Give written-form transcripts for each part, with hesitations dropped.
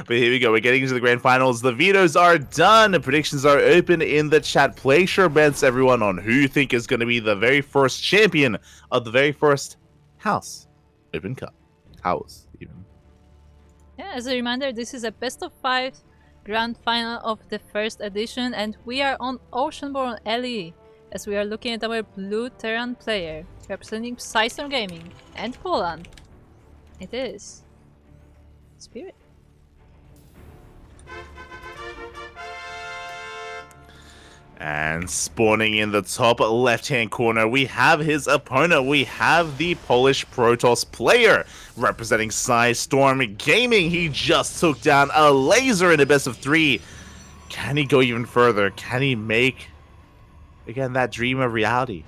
But here we go. We're getting into the grand finals. The vetoes are done. The predictions are open in the chat. Place your bets, everyone, on who you think is going to be the very first champion of the very first House Open Cup. House, even. Yeah, as a reminder, this is a best of 5 grand final of the first edition, and we are on Oceanborn LE, as we are looking at our blue Terran player, representing Psystorm Gaming and Poland. It is Spirit. And spawning in the top left-hand corner, we have his opponent. We have the Polish Protoss player representing Psystorm Gaming. He just took down a laser in a best of 3. Can he go even further? Can he make, again, that dream a reality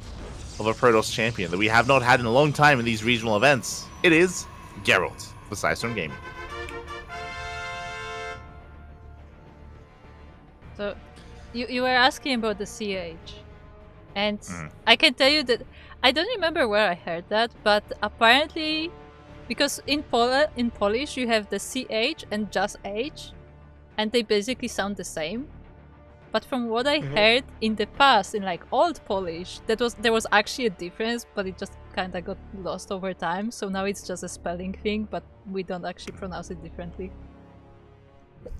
of a Protoss champion that we have not had in a long time in these regional events? It is Gerald for Psystorm Gaming. So, you were asking about the CH, and I can tell you that I don't remember where I heard that, but apparently, because in Polish you have the CH and just H, and they basically sound the same. But from what I heard in the past, in like old Polish, there was actually a difference, but it just kind of got lost over time. So now it's just a spelling thing, but we don't actually pronounce it differently.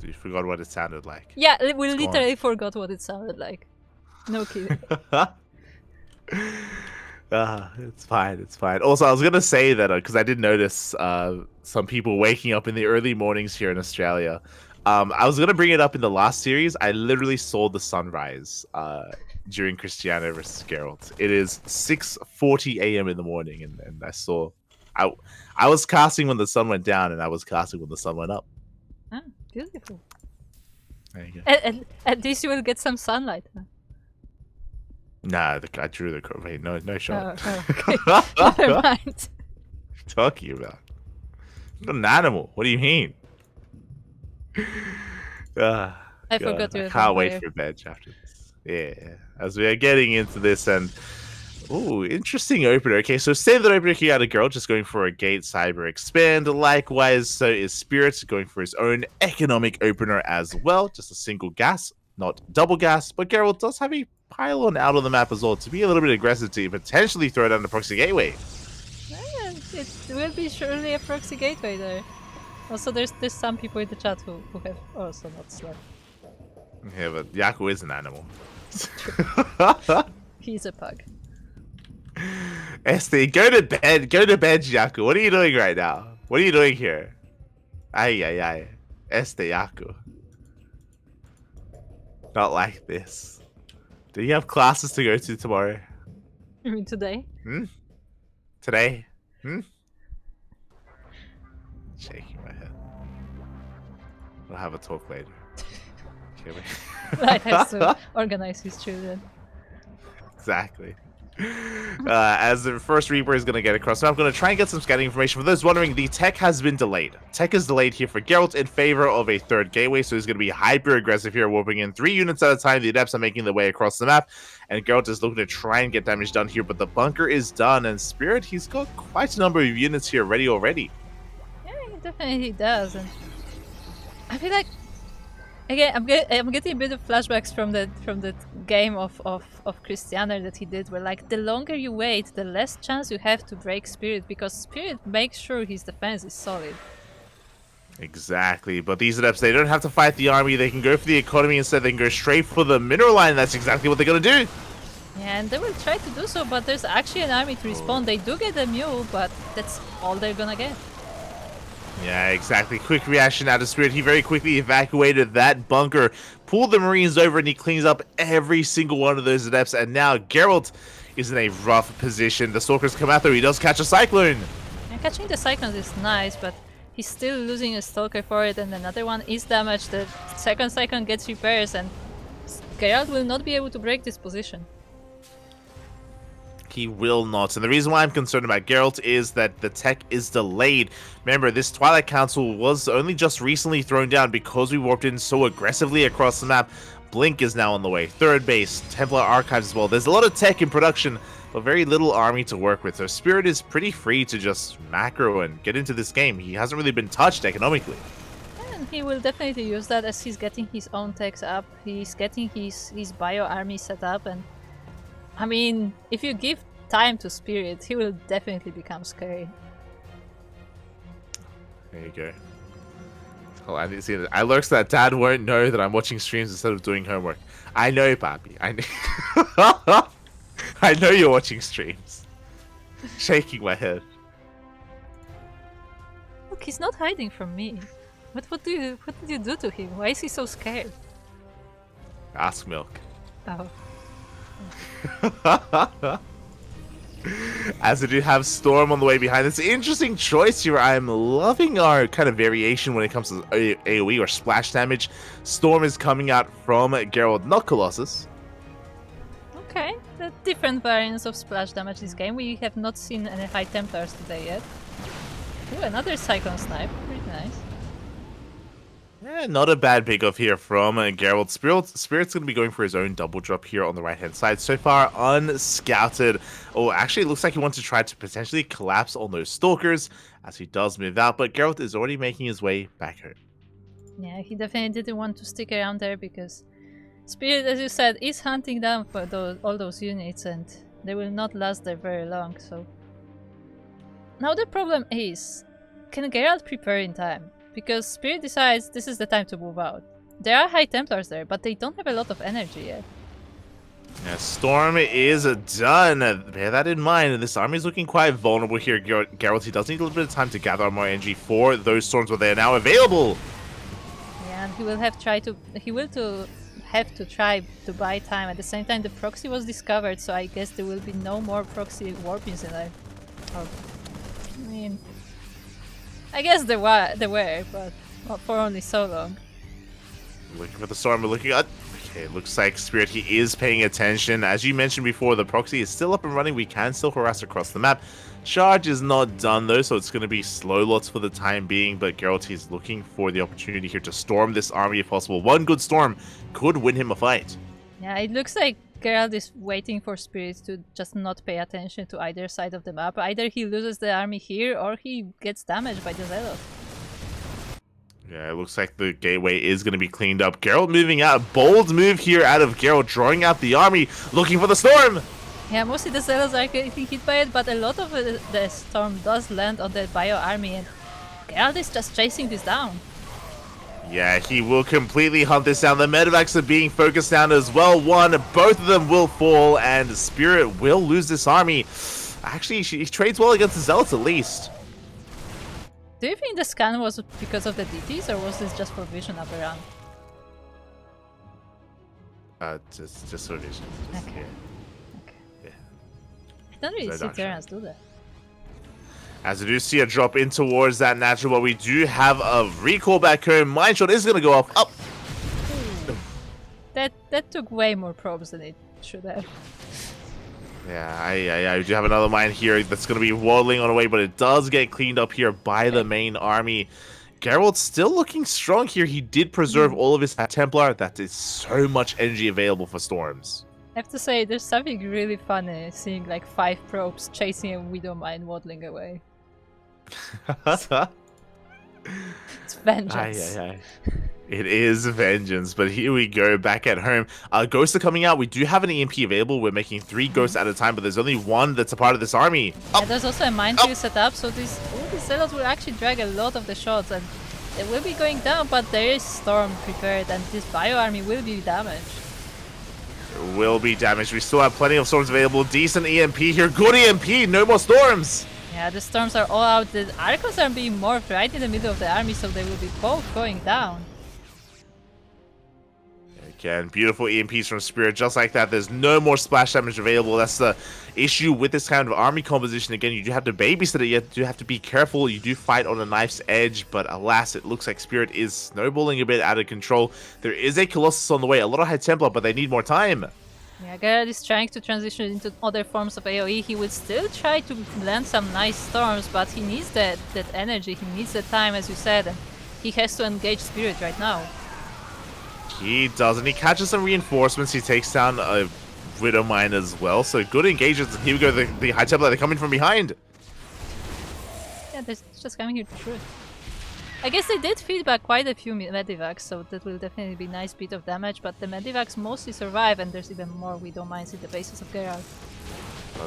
You forgot what it sounded like. Yeah, we literally forgot what it sounded like. No kidding. It's fine, it's fine. Also, I was going to say that, because I did notice some people waking up in the early mornings here in Australia. I was going to bring it up in the last series. I literally saw the sunrise during Cristiano versus Gerald. It is 6:40 a.m. in the morning, and I saw... I was casting when the sun went down, and I was casting when the sun went up. Ah, beautiful. There you go. At least you will get some sunlight. Huh? Nah, I drew the... Wait, no shot. Oh, okay. Never mind. What are you talking about? I'm an animal. What do you mean? I forgot you. I can't wait for bed after this. Yeah, as we are getting into this, and interesting opener. Okay, so standard opener here out of Girl, just going for a gate cyber expand. Likewise, so is Spirit going for his own economic opener as well. Just a single gas, not double gas, but Gerald does have a pylon out on the map as well to be a little bit aggressive to potentially throw down the proxy gateway. Yeah, it will be surely a proxy gateway there. Also, there's some people in the chat who have also not slept. Yeah, but Yaku is an animal. He's a pug. Este, go to bed, Yaku. What are you doing right now? What are you doing here? Ay. Este, Yaku. Not like this. Do you have classes to go to tomorrow? You mean today? Today? Shaking my head. We'll have a talk later. Light has to organize his children. Exactly. As the first Reaper is going to get across, I'm going to try and get some scouting information. For those wondering, the tech has been delayed. Tech is delayed here for Geralt in favor of a third gateway, so he's going to be hyper aggressive here, warping in 3 units at a time. The Adepts are making their way across the map, and Geralt is looking to try and get damage done here, but the bunker is done, and Spirit, he's got quite a number of units here ready already. Yeah, he definitely does, and I feel like again, I'm getting a bit of flashbacks from the game of Cristiano that he did, where like the longer you wait, the less chance you have to break Spirit, because Spirit makes sure his defense is solid. Exactly, but these Adepts, they don't have to fight the army, they can go for the economy instead, they can go straight for the mineral line, that's exactly what they're gonna do! Yeah, and they will try to do so, but there's actually an army to respawn. They do get a mule, but that's all they're gonna get. Yeah, exactly. Quick reaction out of Spirit. He very quickly evacuated that bunker, pulled the Marines over, and he cleans up every single one of those Adepts. And now Geralt is in a rough position. The Stalkers come out, though. He does catch a Cyclone. Yeah, catching the Cyclone is nice, but he's still losing a Stalker for it, and another one is damaged. The second Cyclone gets repairs, and Geralt will not be able to break this position. He will not. And the reason why I'm concerned about Geralt is that the tech is delayed. Remember, this Twilight Council was only just recently thrown down because we warped in so aggressively across the map. Blink is now on the way. Third base, Templar Archives as well. There's a lot of tech in production, but very little army to work with. So Spirit is pretty free to just macro and get into this game. He hasn't really been touched economically. and he will definitely use that as he's getting his own techs up. He's getting his bio army set up, and I mean, if you give time to Spirit, he will definitely become scary. There you go. Oh, I didn't see it. I lurks that Dad won't know that I'm watching streams instead of doing homework. I know, Papi. I know. I know you're watching streams. Shaking my head. Look, he's not hiding from me. What did you do to him? Why is he so scared? Ask Milk. Oh. As we do have Storm on the way behind. It's an interesting choice here. I'm loving our kind of variation when it comes to AoE or splash damage. Storm is coming out from Gerald, not Colossus. Okay, the different variants of splash damage this game. We have not seen any High Templars today yet. Ooh, another Cyclone Snipe. Pretty nice. Yeah, not a bad pick-off here from Gerald. Spirit's going to be going for his own double drop here on the right-hand side. So far, unscouted. Oh, actually, it looks like he wants to try to potentially collapse on those Stalkers as he does move out. But Gerald is already making his way back home. Yeah, he definitely didn't want to stick around there because Spirit, as you said, is hunting down for all those units, and they will not last there very long. So now the problem is, can Gerald prepare in time? Because Spirit decides this is the time to move out. There are High Templars there, but they don't have a lot of energy yet. Yeah, Storm is done. Bear that in mind. This army is looking quite vulnerable here. Geralt, he does need a little bit of time to gather more energy for those storms, but they are now available. Yeah, and he will have to try to buy time. At the same time, the proxy was discovered, so I guess there will be no more proxy warpings in there. Oh, I mean, I guess there were, but for only so long. Looking for the storm, we're looking at... Okay, looks like Spirit, he is paying attention. As you mentioned before, the proxy is still up and running. We can still harass across the map. Charge is not done though, so it's going to be slow lots for the time being. But Geralt, he's looking for the opportunity here to storm this army if possible. One good storm could win him a fight. Yeah, it looks like Geralt is waiting for Spirit to just not pay attention to either side of the map. Either he loses the army here or he gets damaged by the Zealots. Yeah, it looks like the gateway is going to be cleaned up. Geralt moving out. Bold move here out of Geralt, drawing out the army, looking for the storm. Yeah, mostly the Zealots are getting hit by it, but a lot of the storm does land on the Bio army, and Geralt is just chasing this down. Yeah, he will completely hunt this down. The medevacs are being focused down as well. Both of them will fall, and Spirit will lose this army. Actually, he trades well against the Zealots at least. Do you think the scan was because of the DTs, or was this just for vision up around? Just for vision. Okay. Yeah. Okay. Yeah. I don't really see Terrans do that. As we do see a drop in towards that natural, but we do have a recall back home. Mine shot is going to go off. Up. That took way more probes than it should have. Yeah, I do have another mine here that's going to be waddling on the way, but it does get cleaned up here by the main army. Gerald's still looking strong here. He did preserve all of his Templar. That is so much energy available for storms. I have to say, there's something really funny seeing like 5 probes chasing a Widow Mine waddling away. It's vengeance. It is vengeance, but here we go back at home. Ghosts are coming out. We do have an EMP available. We're making 3 ghosts at a time, but there's only 1 that's a part of this army. Yeah, there's also a minefield set up, so all these Zealots will actually drag a lot of the shots, and they will be going down, but there is Storm prepared, and this Bio army will be damaged. It will be damaged. We still have plenty of storms available. Decent EMP here. Good EMP. No more storms. Yeah, the storms are all out. The Archons are being morphed right in the middle of the army, so they will be both going down. Again, beautiful EMPs from Spirit, just like that. There's no more splash damage available. That's the issue with this kind of army composition. Again, you do have to babysit it. You do have to be careful. You do fight on a knife's edge, but alas, it looks like Spirit is snowballing a bit out of control. There is a Colossus on the way, a lot of High Templar, but they need more time. Yeah, Gerald is trying to transition into other forms of AoE. He will still try to land some nice storms, but he needs that energy, he needs the time, as you said, and he has to engage Spirit right now. He doesn't. He catches some reinforcements. He takes down a Widow Mine as well. So good engagements. Here we go. The High Templar, they're coming from behind. Yeah, they're just coming here to shoot. I guess they did feed back quite a few medivacs, so that will definitely be a nice bit of damage, but the medivacs mostly survive, and there's even more Widow Mines in the bases of Gerald.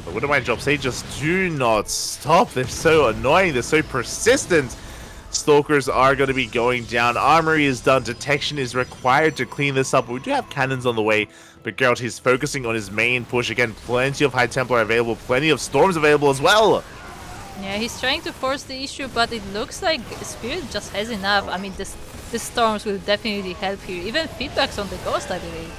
The Widow Mine drops, they just do not stop. They're so annoying, they're so persistent. Stalkers are going to be going down. Armory is done. Detection is required to clean this up. We do have cannons on the way, but Geralt, he's focusing on his main push. Again, plenty of High Templar available, plenty of Storms available as well. Yeah, he's trying to force the issue, but it looks like Spirit just has enough. I mean, the Storms will definitely help here. Even feedbacks on the Ghost, I believe.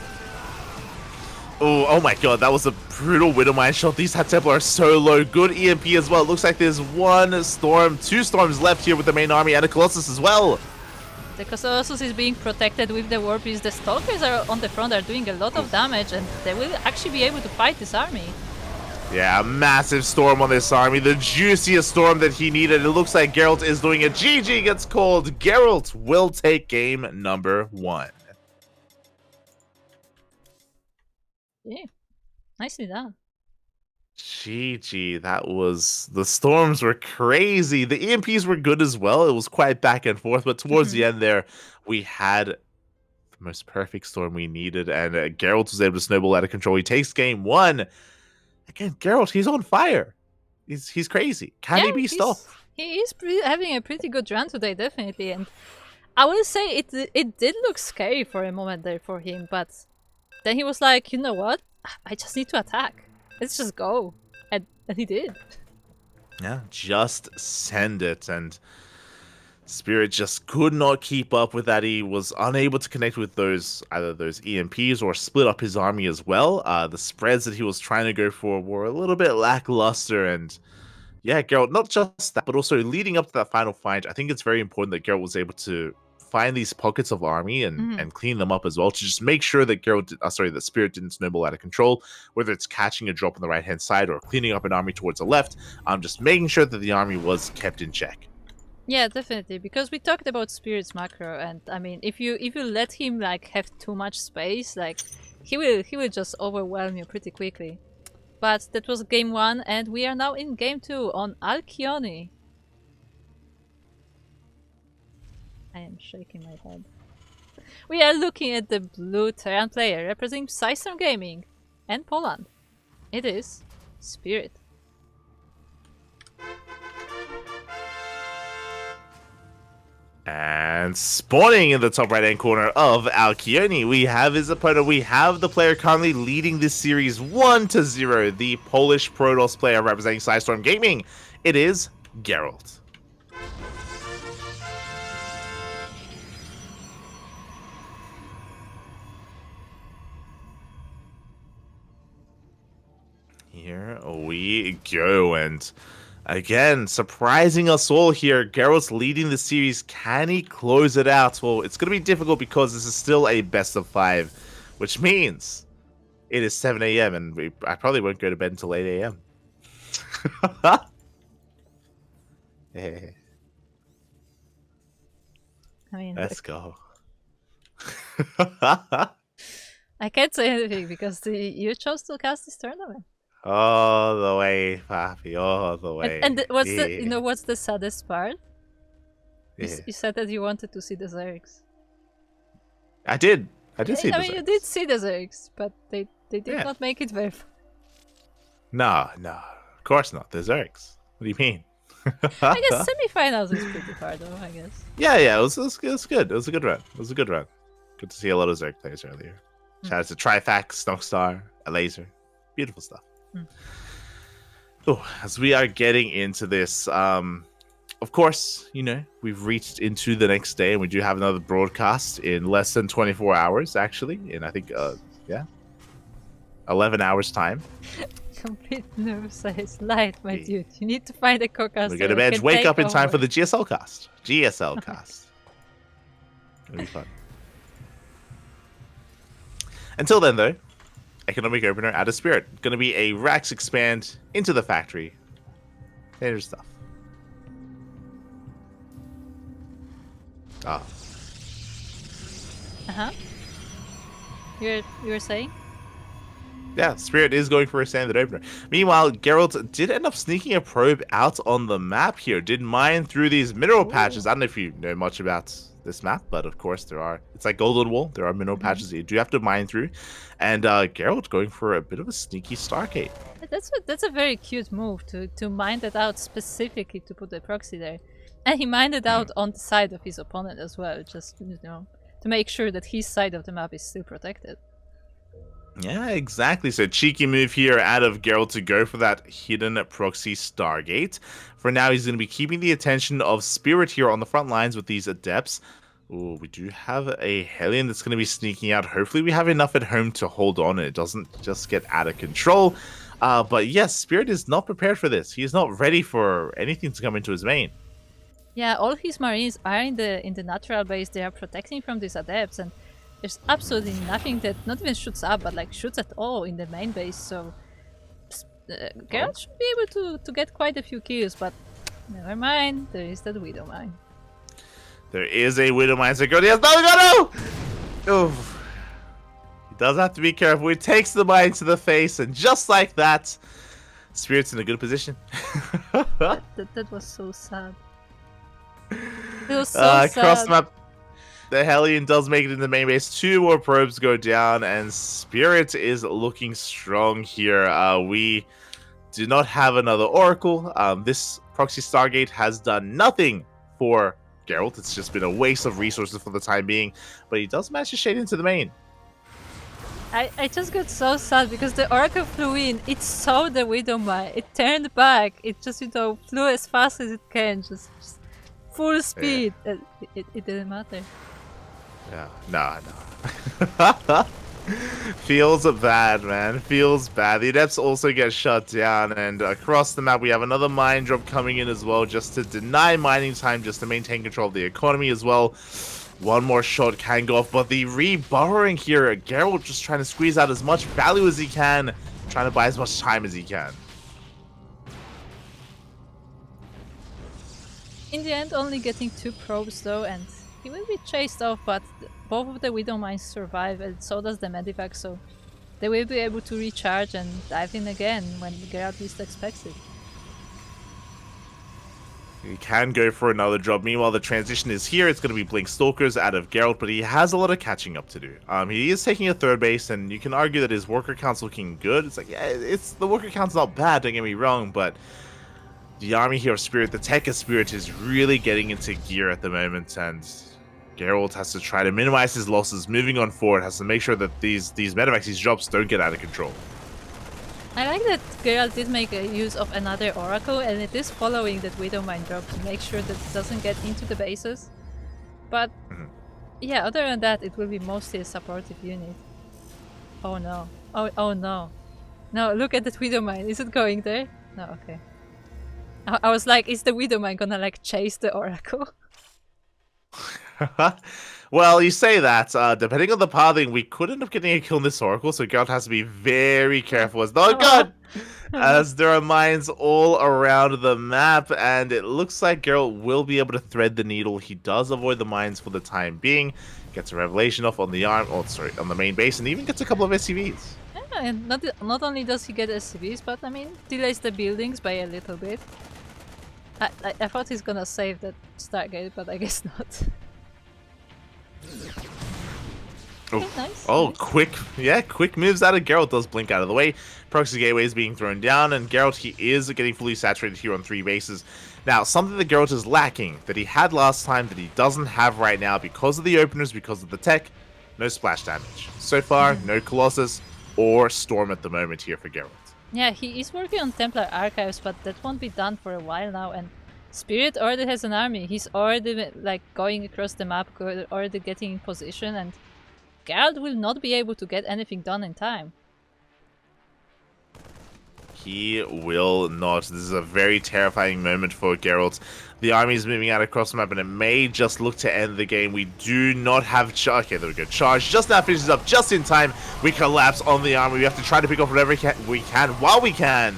Oh my god, that was a brutal Widow Mine shot. These High Templar are so low. Good EMP as well. It looks like there's one Storm, two Storms left here with the main army and a Colossus as well. The Colossus is being protected with the War Beast. The Stalkers are on the front, are doing a lot of damage, and they will actually be able to fight this army. Yeah, a massive storm on this army. The juiciest storm that he needed. It looks like Geralt is doing it. GG gets called. Geralt will take game number 1. Yeah, nicely done. GG, that was... The storms were crazy. The EMPs were good as well. It was quite back and forth, but towards the end there, we had the most perfect storm we needed, and Geralt was able to snowball out of control. He takes game 1. Again, Geralt, he's on fire. He's crazy. Can he be stopped? He is having a pretty good run today, definitely, and I will say it did look scary for a moment there for him, but then he was like, you know what? I just need to attack. Let's just go. And he did. Yeah, just send it. And Spirit just could not keep up with that. He was unable to connect with either those EMPs or split up his army as well. The spreads that he was trying to go for were a little bit lackluster. And yeah, Geralt, not just that, but also leading up to that final fight, I think it's very important that Geralt was able to find these pockets of army and clean them up as well, to just make sure that that Spirit didn't snowball out of control, whether it's catching a drop on the right hand side or cleaning up an army towards the left. Just making sure that the army was kept in check. Yeah, definitely, because we talked about Spirit's macro, and I mean, if you let him like have too much space, like he will just overwhelm you pretty quickly. But that was game 1, and we are now in game 2 on Alkioni. I am shaking my head. We are looking at the blue Terran player representing System Gaming and Poland. It is Spirit. And spawning in the top right-hand corner of Alkioni, we have his opponent. We have the player currently leading this series 1-0, the Polish Protoss player representing System Gaming. It is Gerald. Here we go, and again, surprising us all here. Geralt's leading the series. Can he close it out? Well, it's going to be difficult because this is still a best of 5, which means it is 7 a.m. and I probably won't go to bed until 8 a.m. Hey, I mean, let's go. I can't say anything because you chose to cast this tournament. All the way, Papi, all the way. And what's the saddest part? You said that you wanted to see the Zergs. I did see the Zergs. You did see the Zergs, but they did not make it very far. No, of course not. The Zergs. What do you mean? I guess semifinals is pretty far though, I guess. Yeah, it was good. It was a good run. Good to see a lot of Zerg players earlier. Shout out to Trifax, Snockstar, a Laser. Beautiful stuff. Oh, as we are getting into this, of course, we've reached into the next day, and we do have another broadcast in less than 24 hours, actually, in I think 11 hours time. Complete nerve-sized light, my dude. You need to find a co-caster. We go to bed, wake up in time for the GSL cast. It'll be fun. Until then, though, economic opener out of Spirit. Going to be a Rax expand into the factory. There's stuff. You were saying? Yeah, Spirit is going for a standard opener. Meanwhile, Gerald did end up sneaking a probe out on the map here. Did mine through these mineral patches. Ooh. I don't know if you know much about this map, but of course there are. It's like Golden Wall. There are mineral patches that you do have to mine through. And Gerald going for a bit of a sneaky Stargate. That's a very cute move to mine that out specifically to put the proxy there. And he mined it out on the side of his opponent as well, just, you know, to make sure that his side of the map is still protected. Yeah, exactly. So cheeky move here out of Gerald to go for that hidden proxy Stargate. For now, he's going to be keeping the attention of Spirit here on the front lines with these Adepts. Ooh, we do have a Hellion that's going to be sneaking out. Hopefully we have enough at home to hold on and it doesn't just get out of control. But yes, Spirit is not prepared for this. He is not ready for anything to come into his main. Yeah, all his marines are in the natural base. They are protecting from these adepts, and there's absolutely nothing that not even shoots up, but like shoots at all in the main base. So Gerald should be able to get quite a few kills, but never mind. There is that Widow mine. There is a Widow mine. So Gerald, no! Oof. He does have to be careful. He takes the mine to the face, and just like that, Spirit's in a good position. that was so sad. It was so Across sad. the map, the Hellion does make it in the main base. 2 more probes go down, and Spirit is looking strong here. We do not have another Oracle. This proxy Stargate has done nothing for Geralt. It's just been a waste of resources for the time being, but he does manage to shade into the main. I just got so sad because the Oracle flew in, it saw the Widow mine, it turned back, it just, you know, flew as fast as it can, just full speed. Yeah. It didn't matter. Yeah, no. Feels bad, man. Feels bad. The Adepts also get shut down, and across the map we have another mine drop coming in as well, just to deny mining time, just to maintain control of the economy as well. One more shot can go off, but the reburrowing here, Gerald just trying to squeeze out as much value as he can, trying to buy as much time as he can. In the end, only getting 2 probes though, and he will be chased off, but both of the Widow mines survive, and so does the Medivac, so they will be able to recharge and dive in again when Geralt least expects it. He can go for another job. Meanwhile, the transition is here. It's going to be Blink Stalkers out of Geralt, but he has a lot of catching up to do. He is taking a 3rd base, and you can argue that his worker count's looking good. It's like, yeah, the worker count's not bad, don't get me wrong, but the army here of Spirit, the tech of Spirit, is really getting into gear at the moment, and Geralt has to try to minimize his losses moving on forward, has to make sure that these Medivacs, these jobs, don't get out of control. I like that Geralt did make a use of another Oracle, and it is following that Widow mine drop to make sure that it doesn't get into the bases. But yeah, other than that, it will be mostly a supportive unit. Oh no. Oh no. No, look at that Widow mine. Is it going there? No, okay. I was like, is the Widow mine gonna like chase the Oracle? Well, you say that. Depending on the pathing, we could end up getting a kill in this Oracle, so Geralt has to be very careful. It's not good! As there are mines all around the map, and it looks like Geralt will be able to thread the needle. He does avoid the mines for the time being. Gets a revelation off on the on the main base, and even gets a couple of SCVs. Yeah, and not only does he get SCVs, but I mean, delays the buildings by a little bit. I thought he's gonna save that Stargate, but I guess not. Okay, nice. Oh, nice. quick moves out of Geralt. Does blink out of the way. Proxy gateway is being thrown down, and Geralt, he is getting fully saturated here on 3 bases. Now, something that Geralt is lacking, that he had last time, that he doesn't have right now because of the openers, because of the tech, no splash damage. So far, no Colossus or Storm at the moment here for Geralt. Yeah, he is working on Templar Archives, but that won't be done for a while now, and Spirit already has an army. He's already like going across the map, already getting in position, and Geralt will not be able to get anything done in time. He will not. This is a very terrifying moment for Geralt. The army is moving out across the map, and it may just look to end the game. We do not have charge. Okay, there we go. Charge just now finishes up just in time. We collapse on the army. We have to try to pick up whatever we can while we can.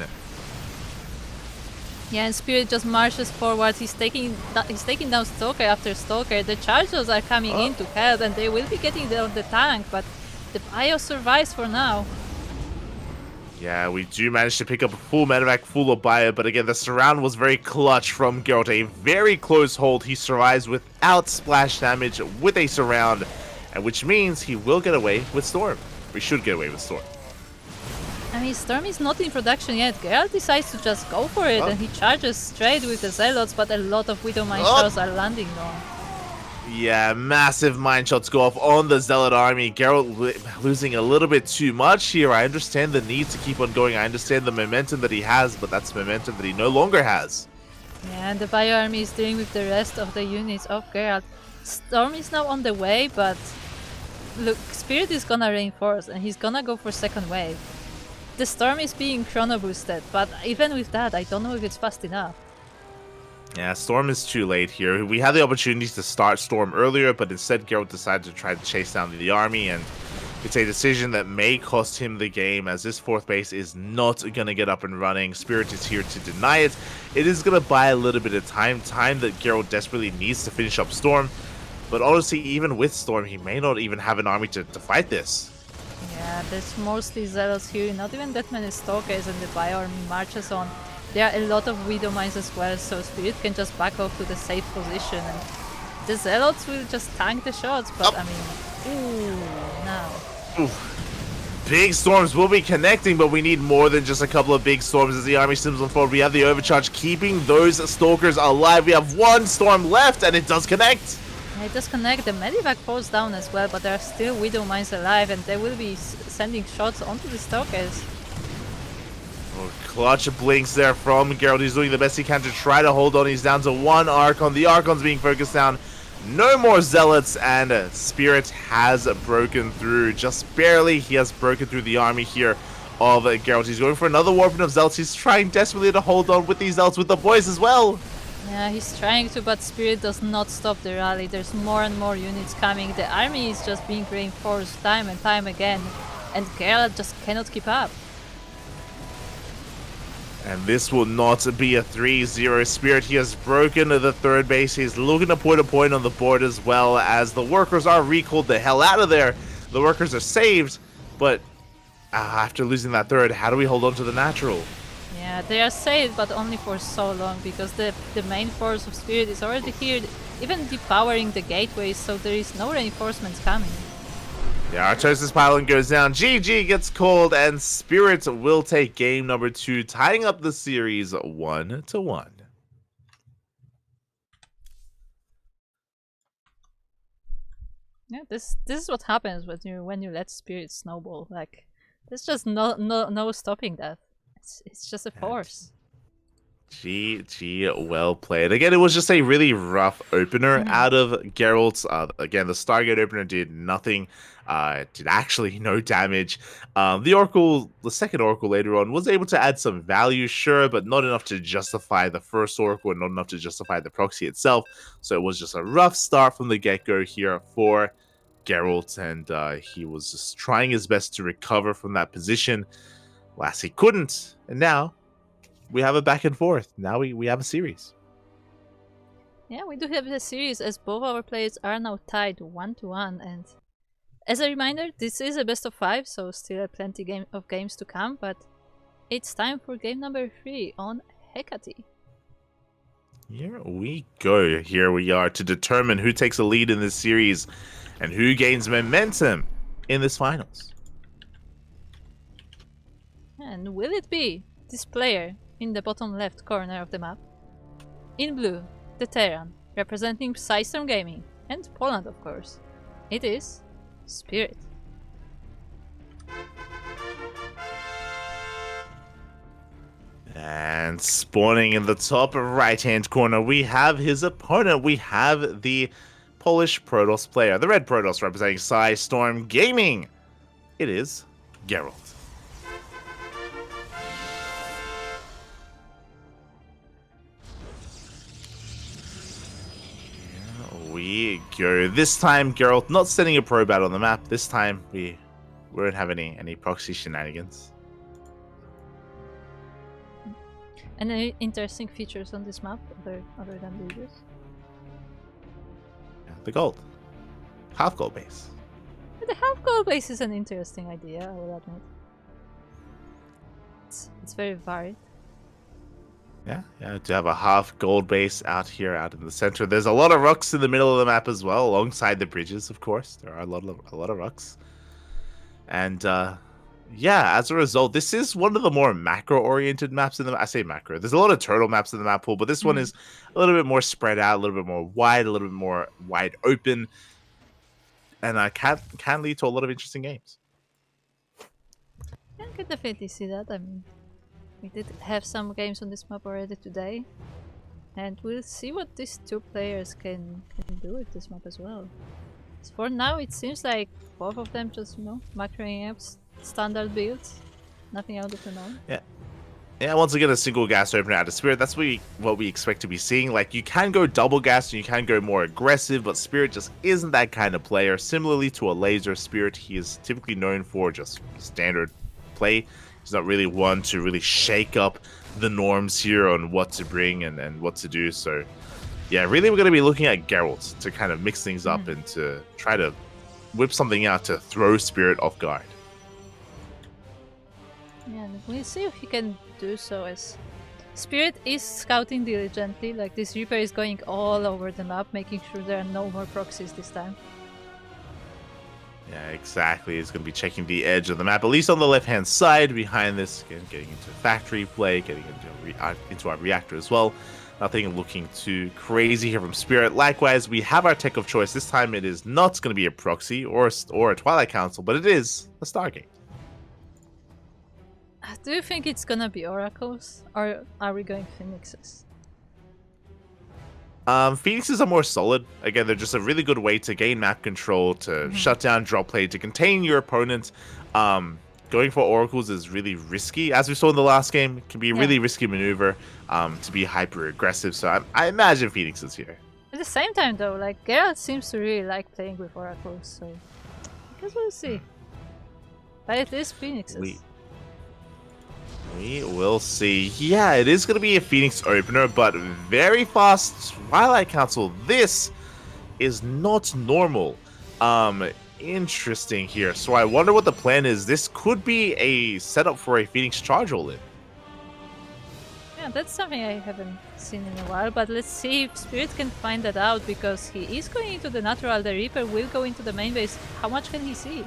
Yeah, and Spirit just marches forward. He's taking down Stalker after Stalker. The Chargers are coming in to help, and they will be getting down the tank, but the Bio survives for now. Yeah, we do manage to pick up a full medevac, full of bio, but again, the surround was very clutch from Gerald. A very close hold. He survives without splash damage with a surround, and which means he will get away with Storm. We should get away with Storm. I mean, Storm is not in production yet. Gerald decides to just go for it, and he charges straight with the Zealots, but a lot of Widow Mine shots are landing on. Yeah, massive mine shots go off on the Zealot army. Gerald losing a little bit too much here. I understand the need to keep on going. I understand the momentum that he has, but that's momentum that he no longer has. Yeah, and the Bio army is dealing with the rest of the units of Gerald. Storm is now on the way, but look, Spirit is gonna reinforce, and he's gonna go for second wave. The Storm is being chrono boosted, but even with that, I don't know if it's fast enough. Yeah, Storm is too late here. We had the opportunity to start Storm earlier, but instead Gerald decided to try to chase down the army, and it's a decision that may cost him the game, as this 4th base is not going to get up and running. Spirit is here to deny it. It is going to buy a little bit of time that Gerald desperately needs to finish up Storm, but honestly, even with Storm, he may not even have an army to fight this. Yeah, there's mostly Zealots here, not even that many Stalkers, and the Bio army marches on. There are a lot of Widow Mines as well, so Spirit can just back off to the safe position, and the Zealots will just tank the shots, but I mean, ooh, now. Oof. Big storms will be connecting, but we need more than just a couple of big storms as the army sims on forward. We have the overcharge keeping those stalkers alive. We have one storm left, and it does connect. Yeah, it does connect. The medivac falls down as well, but there are still Widow Mines alive, and they will be sending shots onto the stalkers. Oh, clutch blinks there from Gerald. He's doing the best he can to try to hold on. He's down to one Archon. The Archon's being focused down. No more Zealots, and Spirit has broken through. Just barely, he has broken through the army here of Gerald. He's going for another Warping of Zealots. He's trying desperately to hold on with these Zealots with the boys as well. Yeah, he's trying to, but Spirit does not stop the rally. There's more and more units coming. The army is just being reinforced time and time again, and Gerald just cannot keep up. And this will not be a 3-0 Spirit. He has broken the 3rd base. He's looking to put a point on the board as well, as the workers are recalled the hell out of there. The workers are saved, but after losing that 3rd, how do we hold on to the natural? Yeah, they are saved, but only for so long, because the main force of Spirit is already here, even depowering the gateways, so there is no reinforcements coming. The Artosis pylon goes down, GG gets called, and Spirit will take game number 2, tying up the series 1-1. Yeah, this is what happens when you let Spirit snowball. Like, there's just no stopping that. It's just a force. GG, well played. Again, it was just a really rough opener out of Gerald's. Again, the Stargate opener did nothing. Did actually no damage. The second Oracle later on was able to add some value, sure, but not enough to justify the first Oracle and not enough to justify the proxy itself. So it was just a rough start from the get-go here for Gerald, and he was just trying his best to recover from that position. Last he couldn't, and now we have a back and forth. Now we have a series. Yeah, we do have a series, as both our players are now tied 1-1, and as a reminder, this is a best of 5, so still plenty of games to come, but it's time for game number 3 on Hecate. Here we go. Here we are to determine who takes the lead in this series and who gains momentum in this finals. And will it be this player in the bottom left corner of the map? In blue, the Terran, representing Psystorm Gaming, and Poland of course. It is Spirit. And spawning in the top right-hand corner, we have his opponent. We have the Polish Protoss player, the red Protoss representing Psystorm Gaming. It is Gerald. We go. This time, Gerald not sending a probe out on the map. This time, we won't have any proxy shenanigans. Any interesting features on this map other than the usual? The gold. Half gold base. The half gold base is an interesting idea, I will admit. It's very varied. Yeah, to have a half gold base out here, out in the center. There's a lot of rocks in the middle of the map as well, alongside the bridges, of course. There are a lot of rocks. And yeah, as a result, this is one of the more macro-oriented maps in the. I say macro. There's a lot of turtle maps in the map pool, but this one is a little bit more spread out, a little bit more wide, a little bit more wide open, and can lead to a lot of interesting games. Yeah, I can definitely see that. I mean, we did have some games on this map already today, and we'll see what these two players can do with this map as well. So for now, it seems like both of them just, macroing up standard builds, nothing out of the norm. Yeah, once again, a single gas opener out of Spirit. That's what we expect to be seeing. Like, you can go double gas and you can go more aggressive, but Spirit just isn't that kind of player. Similarly to a laser, Spirit, he is typically known for just standard play. He's not really one to really shake up the norms here on what to bring and what to do. So, yeah, really we're going to be looking at Gerald to kind of mix things up and to try to whip something out to throw Spirit off guard. Yeah, and we'll see if he can do so, as Spirit is scouting diligently. Like, this Reaper is going all over the map, making sure there are no more proxies this time. Yeah, exactly. He's going to be checking the edge of the map, at least on the left-hand side. Behind this, again, getting into factory play, getting into our reactor as well. Nothing looking too crazy here from Spirit. Likewise, we have our tech of choice. This time it is not going to be a proxy or a Twilight Council, but it is a Stargate. Do you think it's gonna be oracles, or are we going phoenixes? Phoenixes are more solid. Again, they're just a really good way to gain map control, to shut down drop play, to contain your opponent. Going for oracles is really risky, as we saw in the last game. It can be a really risky maneuver to be hyper aggressive. So I imagine phoenixes here. At the same time, though, like, Gerald seems to really like playing with oracles, so I guess we'll see. But it is phoenixes. We will see. Yeah, it is going to be a Phoenix opener, but very fast Twilight Council. This is not normal. Interesting here. So I wonder what the plan is. This could be a setup for a Phoenix charge all-in. Yeah, that's something I haven't seen in a while, but let's see if Spirit can find that out, because he is going into the natural. The Reaper will go into the main base. How much can he see?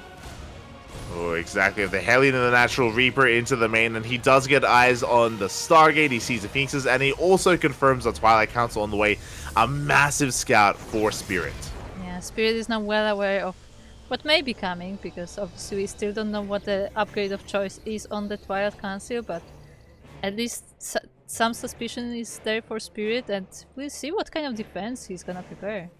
Oh, exactly. If the Hellion and the Natural Reaper into the main, and he does get eyes on the Stargate, he sees the Phoenixes, and he also confirms the Twilight Council on the way. A massive scout for Spirit. Yeah, Spirit is now well aware of what may be coming, because obviously we still don't know what the upgrade of choice is on the Twilight Council, but at least some suspicion is there for Spirit, and we'll see what kind of defense he's gonna prepare.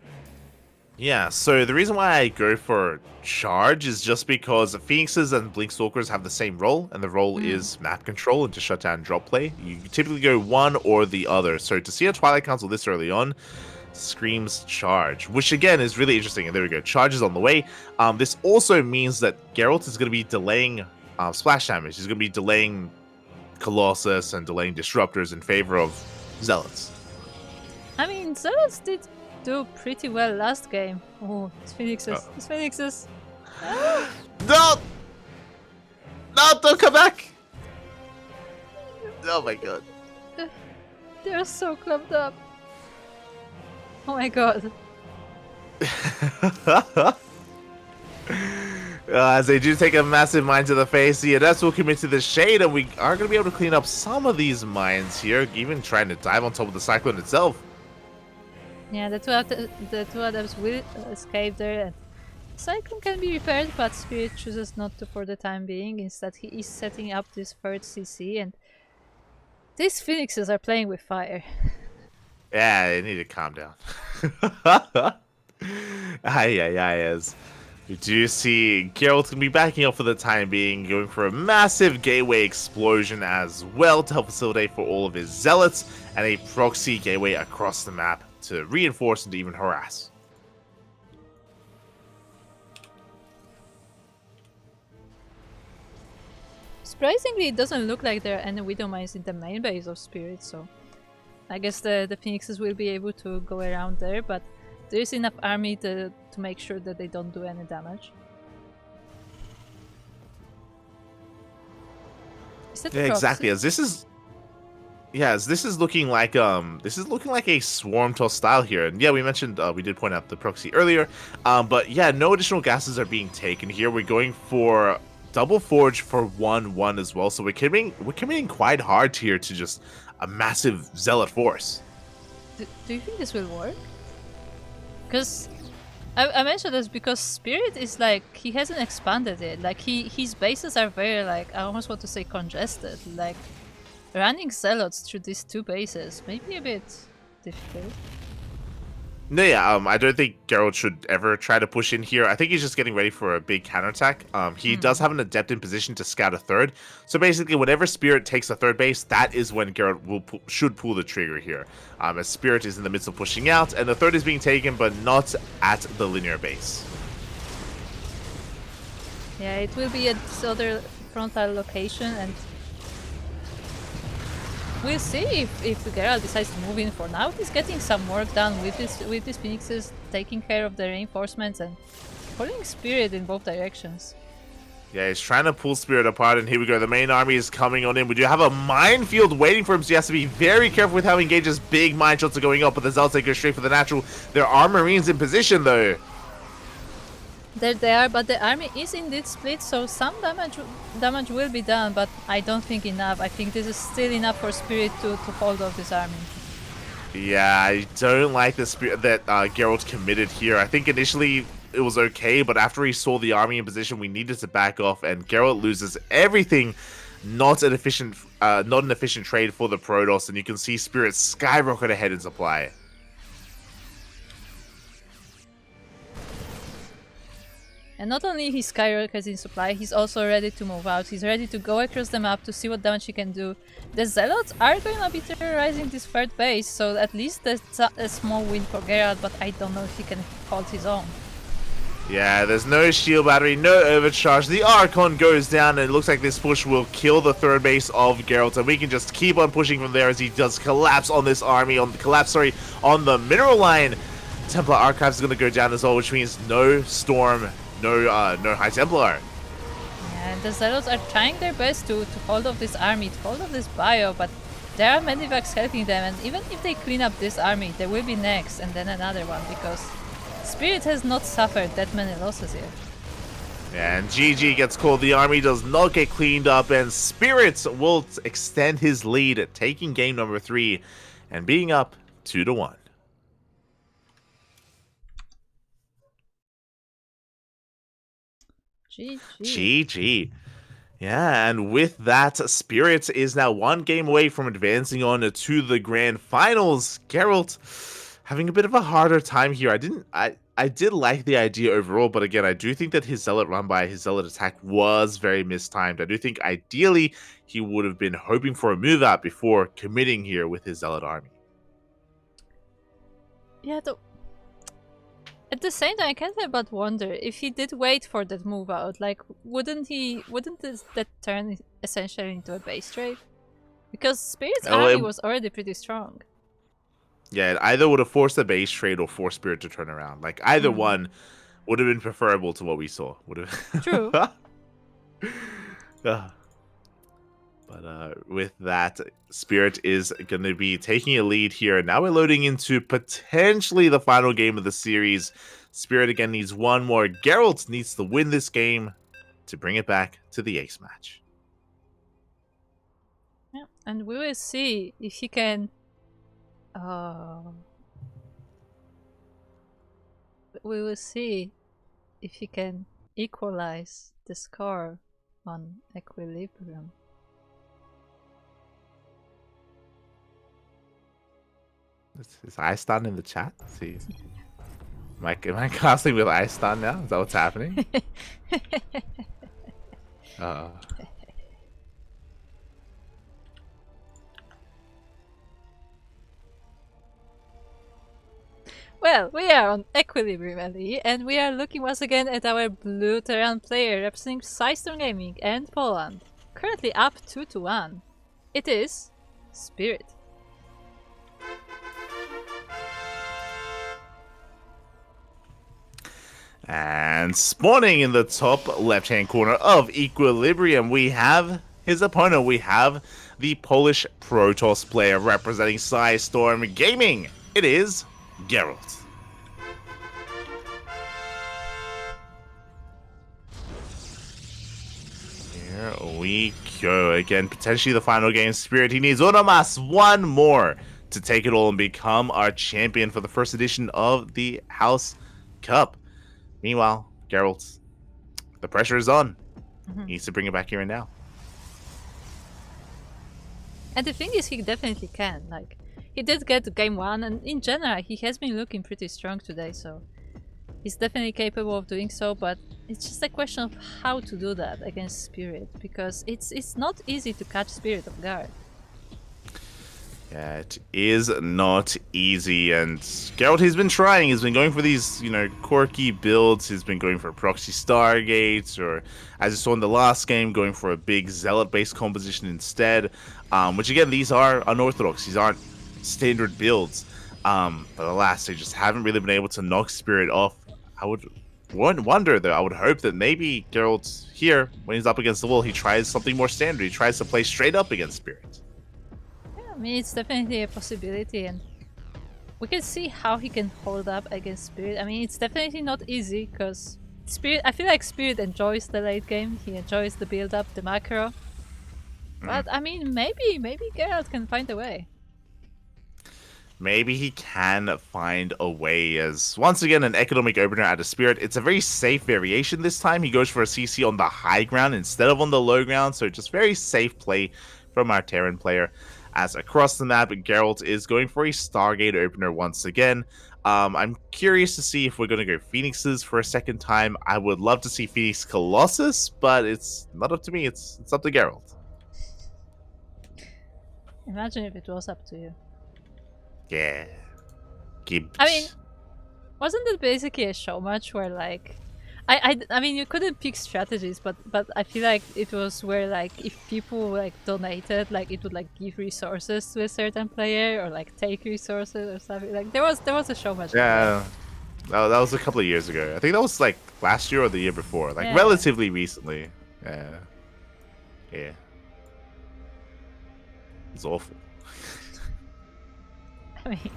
Yeah, so the reason why I go for charge is just because Phoenixes and Blinkstalkers have the same role, and the role is map control and to shut down drop play. You typically go one or the other. So to see a Twilight Council this early on screams charge, which again is really interesting. And there we go, charge is on the way. This also means that Geralt is going to be delaying splash damage. He's going to be delaying Colossus and delaying Disruptors in favor of Zealots. I mean, Zealots did do pretty well last game. Oh, it's Phoenixes. It's Phoenixes. No! No, don't come back! Oh my god. They're so clumped up. Oh my god. As they do take a massive mine to the face, the Adepts will commit to the shade, and we are going to be able to clean up some of these mines here, even trying to dive on top of the Cyclone itself. Yeah, the two Adepts will escape there, and Cyclone can be repaired, but Spirit chooses not to for the time being. Instead, he is setting up this third CC, and these Phoenixes are playing with fire. Yeah, they need to calm down. As we do see Gerald's going to be backing up for the time being, going for a massive gateway explosion as well to help facilitate for all of his Zealots, and a proxy gateway across the map to reinforce and even harass. Surprisingly, it doesn't look like there are any Widow Mines in the main base of Spirit, so I guess the Phoenixes will be able to go around there, but there is enough army to make sure that they don't do any damage. Is that Yeah, exactly. proxy? As this is looking like a swarm toss style here. And yeah, we mentioned we did point out the proxy earlier. But yeah, no additional gases are being taken here. We're going for double forge for 1-1 as well. So we're committing quite hard here to just a massive zealot force. Do you think this will work? Because I mentioned this because Spirit is like, he hasn't expanded it. Like his bases are very, like, I almost want to say congested. Like running zealots through these two bases may be a bit difficult. No, yeah, I don't think Gerald should ever try to push in here. I think he's just getting ready for a big counterattack. He does have an adept in position to scout a third. So basically, whenever Spirit takes a third base, that is when Gerald should pull the trigger here. As Spirit is in the midst of pushing out, and the third is being taken, but not at the linear base. Yeah, it will be at this other frontal location, and we'll see if Gerald decides to move in. For now, he's getting some work done with these phoenixes, taking care of the reinforcements and pulling Spirit in both directions. Yeah, he's trying to pull Spirit apart, and here we go. The main army is coming on in. We do have a minefield waiting for him, so he has to be very careful with how he engages. Big mine shots are going up, but the Zealots go straight for the natural. There are Marines in position, though. There they are, but the army is indeed split, so some damage will be done, but I don't think enough. I think this is still enough for Spirit to hold off this army. Yeah, I don't like the spirit that Gerald committed here. I think initially it was okay, but after he saw the army in position, we needed to back off, and Gerald loses everything. Not an efficient trade for the Protoss, and you can see Spirit skyrocket ahead in supply. And not only he skyrockets in supply, he's also ready to move out. He's ready to go across the map to see what damage he can do. The Zealots are going to be terrorizing this third base, so at least that's a small win for Gerald, but I don't know if he can hold his own. Yeah, there's no shield battery, no overcharge. The Archon goes down, and it looks like this push will kill the third base of Geralt, and we can just keep on pushing from there as he does collapse on this army, on the mineral line. Templar Archives is going to go down as well, which means no Storm, no High Templar. Yeah, and the Zealots are trying their best to hold off this army, to hold off this bio, but there are medivacs helping them, and even if they clean up this army, there will be next, and then another one, because Spirit has not suffered that many losses yet. And GG gets called. The army does not get cleaned up, and Spirits will extend his lead, taking game number 3 and being up 2-1. GG. Yeah, and with that, Spirits is now 1 game away from advancing on to the grand finals. Geralt having a bit of a harder time here. I did like the idea overall, but again, I do think that his Zealot run by, his Zealot attack was very mistimed. I do think ideally he would have been hoping for a move out before committing here with his Zealot army. Yeah, at the same time, I can't help but wonder if he did wait for that move out. Like, wouldn't that turn essentially into a base trade? Because Spirit's army was already pretty strong. Yeah, it either would have forced a base trade or forced Spirit to turn around. Like, either one would have been preferable to what we saw. Would have. True. But with that, Spirit is going to be taking a lead here. Now we're loading into potentially the final game of the series. Spirit again needs one more. Geralt needs to win this game to bring it back to the ace match. Yeah, and we will see if he can... we will see if he can equalize the score on Equilibrium. Is Icedon in the chat? Let's see. Am I casting with Icedon now? Is that what's happening? Well, we are on Equilibrium LE, and we are looking once again at our blue Terran player representing System Gaming and Poland. Currently up 2-1. It is Spirit. And spawning in the top left-hand corner of Equilibrium, we have his opponent, we have the Polish Protoss player representing Storm Gaming. It is Gerald. Here we go. Again, potentially the final game. Spirit, he needs one more to take it all and become our champion for the first edition of the House Cup. Meanwhile, Gerald, the pressure is on. He needs to bring it back here and now. And the thing is, he definitely can. Like, he did get game 1, and in general, he has been looking pretty strong today, so he's definitely capable of doing so, but it's just a question of how to do that against Spirit, because it's not easy to catch Spirit off guard. Yeah, it is not easy, and Gerald, he's been trying. He's been going for these, quirky builds. He's been going for proxy Stargates, or, as you saw in the last game, going for a big Zealot-based composition instead, which, again, these are unorthodox. These aren't standard builds, but alas, they just haven't really been able to knock Spirit off. I would wonder, though, I would hope that maybe Gerald here, when he's up against the wall, he tries something more standard. He tries to play straight up against Spirit. I mean, it's definitely a possibility, and we can see how he can hold up against Spirit. I mean, it's definitely not easy, because Spirit, I feel like Spirit enjoys the late game. He enjoys the build-up, the macro. But, I mean, maybe Gerald can find a way. Maybe he can find a way, as once again an economic opener out of Spirit. It's a very safe variation this time. He goes for a CC on the high ground instead of on the low ground, so just very safe play from our Terran player. As across the map, Geralt is going for a Stargate opener once again. I'm curious to see if we're going to go Phoenixes for a second time. I would love to see Phoenix Colossus, but it's not up to me. It's up to Geralt. Imagine if it was up to you. Yeah. I mean, wasn't it basically a show match where, like, I mean, you couldn't pick strategies, but I feel like it was where, like, if people like donated, like, it would like give resources to a certain player or like take resources or something. Like, there was a show match. Yeah, that was a couple of years ago. I think that was like last year or the year before, like relatively recently. Yeah. It's awful. I mean,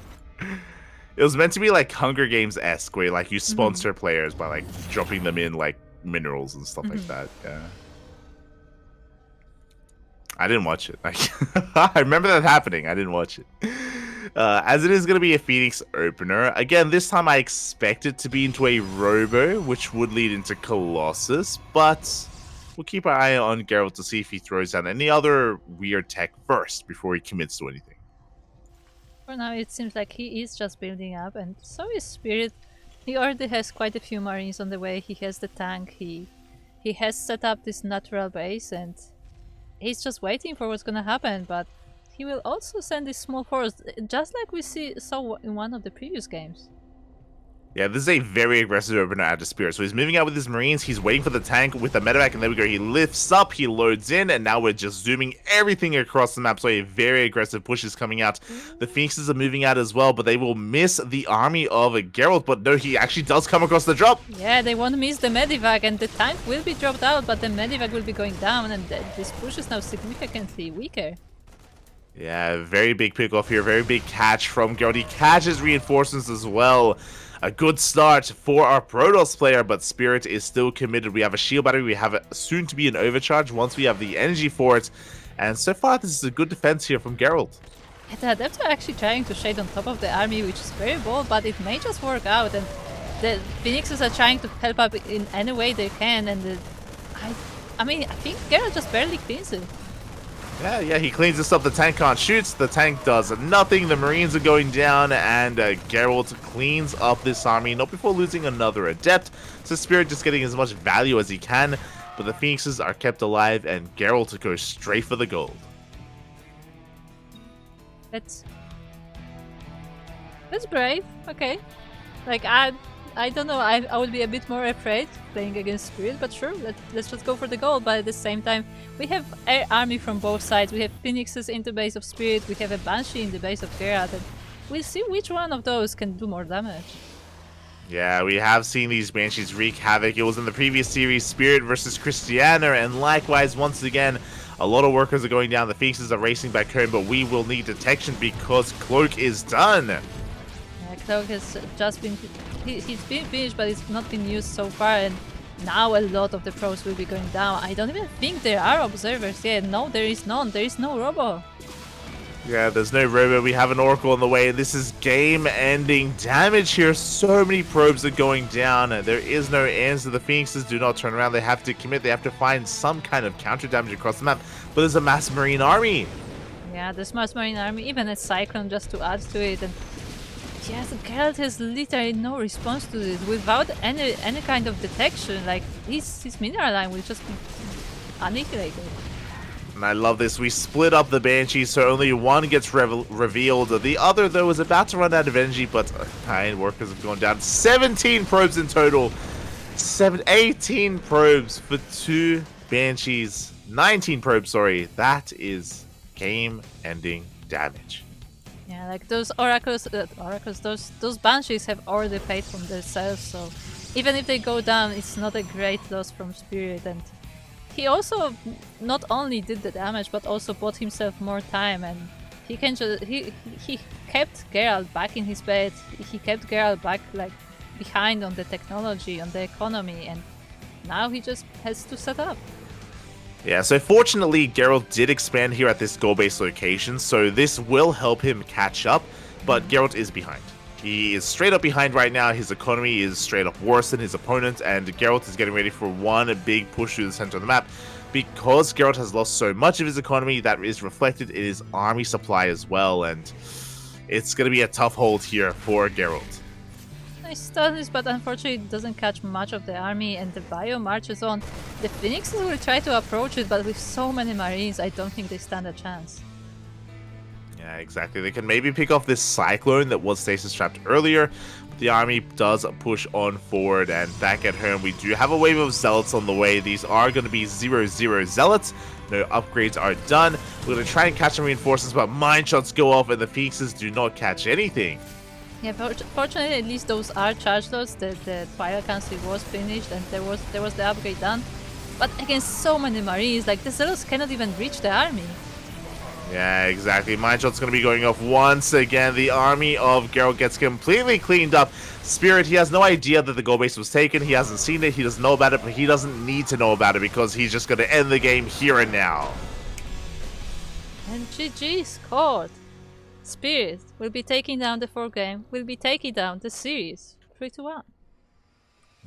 it was meant to be like Hunger Games-esque, where like you sponsor players by like dropping them in like minerals and stuff like that. Yeah. I didn't watch it. I remember that happening. I didn't watch it. As it is going to be a Phoenix opener. Again, this time I expect it to be into a Robo, which would lead into Colossus, but we'll keep our eye on Geralt to see if he throws down any other weird tech first before he commits to anything. for now, it seems like he is just building up, and so is Spirit. He already has quite a few Marines on the way. He has the tank. He has set up this natural base, and he's just waiting for what's gonna happen. But he will also send this small force, just like we saw in one of the previous games. Yeah, this is a very aggressive opener out of Spirit. So he's moving out with his Marines. He's waiting for the tank with the medevac, and there we go. He lifts up, he loads in, and now we're just zooming everything across the map. So a very aggressive push is coming out. The Phoenixes are moving out as well, but they will miss the army of Geralt. But no, he actually does come across the drop. Yeah, they won't miss the medevac, and the tank will be dropped out, but the medevac will be going down, and this push is now significantly weaker. Yeah, very big pick-off here. Very big catch from Geralt. He catches reinforcements as well. A good start for our Protoss player, but Spirit is still committed. We have a shield battery. We have soon to be an overcharge once we have the energy for it. And so far, this is a good defense here from Geralt. Yeah, the Adepts are actually trying to shade on top of the army, which is very bold, but it may just work out. And the Phoenixes are trying to help up in any way they can. And I mean, I think Geralt just barely cleans it. Yeah, he cleans this up. The tank can't shoot. The tank does nothing. The Marines are going down, and Geralt cleans up this army, not before losing another Adept. So Spirit just getting as much value as he can, but the Phoenixes are kept alive, and Geralt goes straight for the gold. That's brave. Okay, like I don't know. I would be a bit more afraid playing against Spirit, but sure, let's just go for the goal. But at the same time, we have air army from both sides. We have Phoenixes in the base of Spirit. We have a Banshee in the base of Geralt, and we'll see which one of those can do more damage. Yeah, we have seen these Banshees wreak havoc. It was in the previous series, Spirit versus Christiana, and likewise, once again, A lot of workers are going down. The Phoenixes are racing back home, but we will need detection because Cloak is done. Yeah, Cloak has just been... He's been finished, but it's not been used so far, and now a lot of the pros will be going down. I don't even think there are observers yet. No, there is none. There is no Robo. Yeah, there's no Robo. We have an Oracle on the way. This is game-ending damage here. So many probes are going down. There is no answer. The Phoenixes do not turn around. They have to commit. They have to find some kind of counter damage across the map. But there's a mass marine army. Yeah, there's mass marine army. Even a Cyclone just to add to it. And yes, Gerald has literally no response to this. Without any kind of detection, like his mineral line will just be annihilated. And I love this. We split up the Banshees, so only one gets revealed. The other, though, is about to run out of energy, but iron workers have gone down. 17 probes in total. 18 probes for 2 Banshees. 19 probes, sorry. That is game-ending damage. Yeah, like those oracles, those Banshees have already paid from themselves, so even if they go down, it's not a great loss from Spirit. And he also not only did the damage, but also bought himself more time, and he can just he kept Gerald back in his bed. He kept Gerald back like behind on the technology, on the economy, and now he just has to set up. Yeah, so fortunately, Gerald did expand here at this goal-based location, so this will help him catch up, but Gerald is behind. He is straight up behind right now. His economy is straight up worse than his opponent, and Geralt is getting ready for one big push through the center of the map. Because Geralt has lost so much of his economy, that is reflected in his army supply as well, and it's going to be a tough hold here for Geralt. Nice stuns, but unfortunately it doesn't catch much of the army, and the Bio marches on. The Phoenixes will try to approach it, but with so many Marines, I don't think they stand a chance. Yeah, exactly. They can maybe pick off this Cyclone that was stasis trapped earlier. But the army does push on forward, and back at home we do have a wave of Zealots on the way. These are going to be 0-0 Zealots. No upgrades are done. We're going to try and catch some reinforcements, but mine shots go off and the Phoenixes do not catch anything. Yeah, fortunately at least those are charge loads. The Twilight Council was finished and there was the upgrade done. But against so many Marines, like the Zealots cannot even reach the army. Yeah, exactly. Mine shot's going to be going off once again. The army of Geralt gets completely cleaned up. Spirit, he has no idea that the goal base was taken. He hasn't seen it. He doesn't know about it, but he doesn't need to know about it because he's just going to end the game here and now. And GG scored. Spirit will be taking down the 4th game, will be taking down the series 3-1.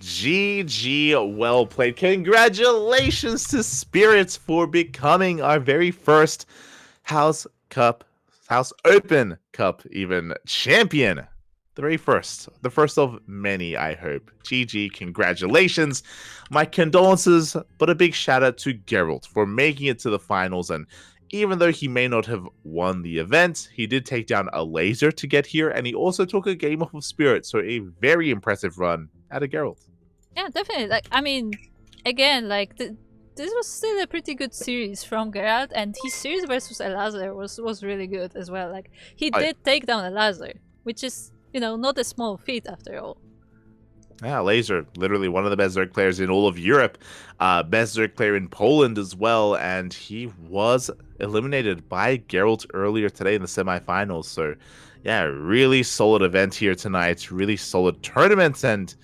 GG, well played. Congratulations to Spirits for becoming our very first House Open Cup even champion. The very first. The first of many, I hope. GG, congratulations. My condolences, but a big shout out to Gerald for making it to the finals. And even though he may not have won the event, he did take down a laser to get here, and he also took a game off of Spirit. So a very impressive run out of Gerald. Yeah, definitely. Like, I mean, again, like this was still a pretty good series from Gerald, and his series versus Elazar was really good as well. Like, he did take down Elazar, which is, you know, not a small feat after all. Yeah, Laser, literally one of the best Zerg players in all of Europe. Best Zerg player in Poland as well, and he was eliminated by Geralt earlier today in the semifinals. So, yeah, really solid event here tonight. Really solid tournament, and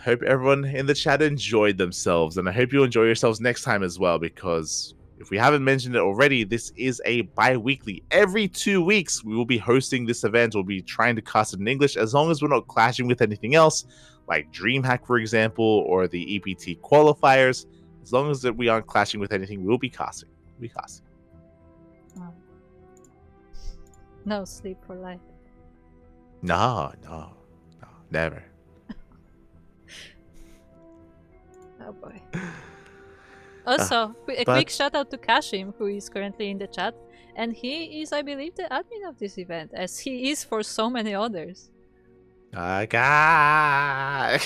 hope everyone in the chat enjoyed themselves, and I hope you enjoy yourselves next time as well, because if we haven't mentioned it already, this is a bi-weekly. Every 2 weeks, we will be hosting this event. We'll be trying to cast it in English, as long as we're not clashing with anything else, like DreamHack, for example, or the EPT qualifiers. As long as we aren't clashing with anything, we'll be casting. No sleep for life. No, never. Oh boy. Also, a quick shout out to Kashim, who is currently in the chat, and he is, I believe, the admin of this event, as he is for so many others. Shout out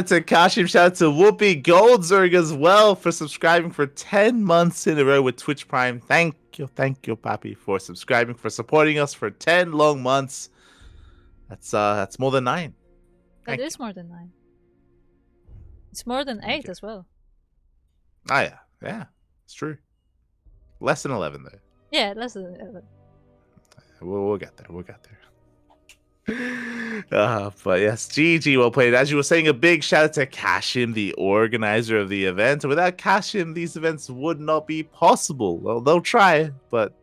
to Kashim, shout out to Whoopi Goldzerg as well for subscribing for 10 months in a row with Twitch Prime. Thank you, Papi, for subscribing, for supporting us for 10 long months. That's more than 9. That is more than 9. It's more than 8 as well. Oh yeah, yeah, it's true. Less than 11 though. Yeah, less than 11. We'll get there. We'll get there. But yes, GG, well played. As you were saying, a big shout out to Kashim, the organizer of the event. Without Kashim, these events would not be possible. Well, they'll try, but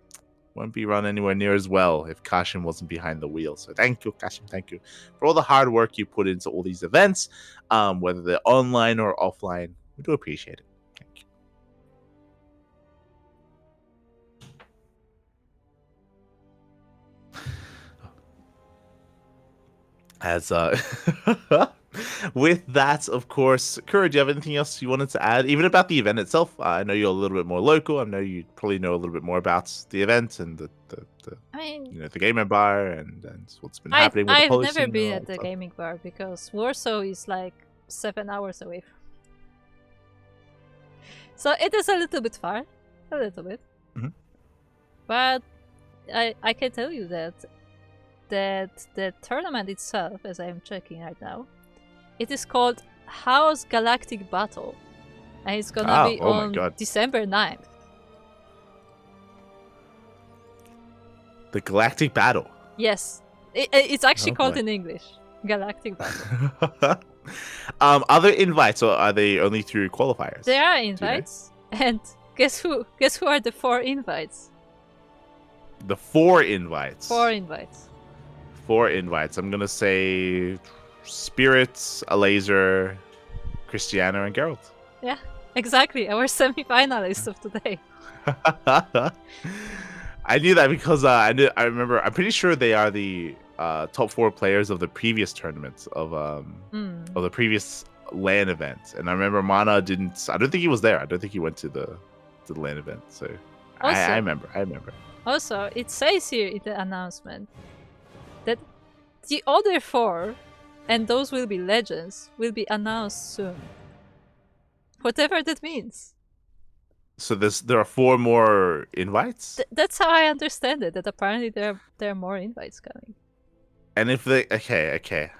won't be run anywhere near as well if Kashim wasn't behind the wheel. So thank you, Kashim. Thank you for all the hard work you put into all these events, whether they're online or offline. We do appreciate it. Thank you. As with that, of course, Kura, do you have anything else you wanted to add, even about the event itself? I know you're a little bit more local. I know you probably know a little bit more about the event and the I mean, the gaming bar and what's been happening with the I've Polish never scene been and all at the that stuff. gaming bar because Warsaw is like 7 hours away. So it is a little bit far, a little bit. Mhm. But I can tell you that the tournament itself, as I'm checking right now, it is called House Galactic Battle, and it's gonna be Oh my on God. December 9th. The Galactic Battle. Yes, it's actually Oh, called boy. in English Galactic Battle. Are there invites or are they only through qualifiers? There are Do you know? invites, and guess who? Guess who are the 4 invites? The 4 invites. 4 invites. 4 invites. I'm gonna say Spirits, a Laser, Cristiano, and Gerald. Yeah, exactly. Our semi-finalists of today. I knew that because I remember. I'm pretty sure they are the top 4 players of the previous tournament of the previous LAN event, and I remember Mana didn't. I don't think he was there. I don't think he went to the LAN event. So I remember. I remember. Also, it says here in the announcement that the other 4, and those will be legends, will be announced soon. Whatever that means. So there are 4 more invites. That's how I understand it. That apparently there are more invites coming. And if they okay,